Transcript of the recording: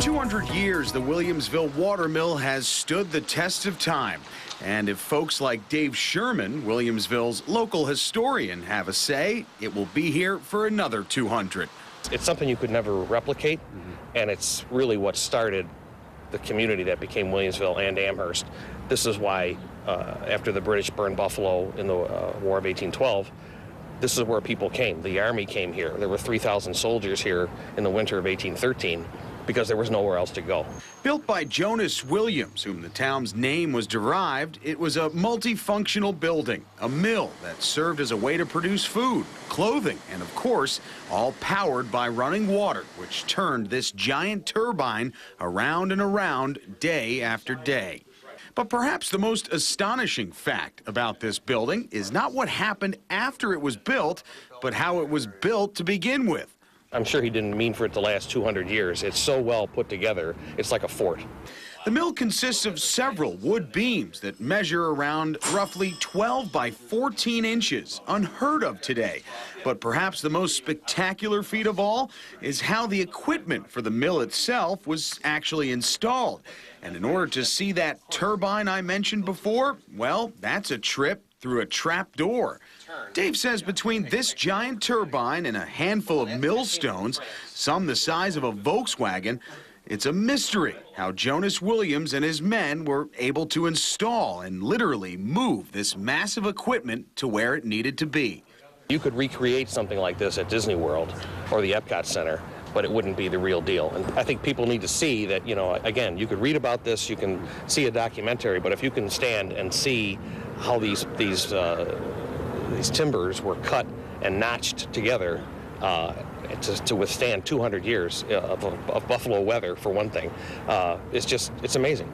200 years, the Williamsville water mill has stood the test of time. And if folks like Dave Sherman, Williamsville's local historian, have a say, it will be here for another 200. It's something you could never replicate, and it's really what started the community that became Williamsville and Amherst. This is why, after the British burned Buffalo in the War of 1812, this is where people came. The Army came here. There were 3,000 soldiers here in the winter of 1813 because there was nowhere else to go. Built by Jonas Williams, whom the town's name was derived, it was a multifunctional building, a mill that served as a way to produce food, clothing, and of course, all powered by running water, which turned this giant turbine around and around day after day. But perhaps the most astonishing fact about this building is not what happened after it was built, but how it was built to begin with. I'm sure he didn't mean for it to last 200 years. It's so well put together, it's like a fort. The mill consists of several wood beams that measure around roughly 12 by 14 inches, unheard of today. But perhaps the most spectacular feat of all is how the equipment for the mill itself was actually installed. And in order to see that turbine I mentioned before, well, that's a trip through a trap door. Dave says between this giant turbine and a handful of millstones, some the size of a Volkswagen, it's a mystery how Jonas Williams and his men were able to install and literally move this massive equipment to where it needed to be. You could recreate something like this at Disney World or the Epcot Center, but it wouldn't be the real deal. And I think people need to see that, you know, again, you could read about this, you can see a documentary, but if you can stand and see how these timbers were cut and notched together to withstand 200 years of Buffalo weather, for one thing, it's amazing.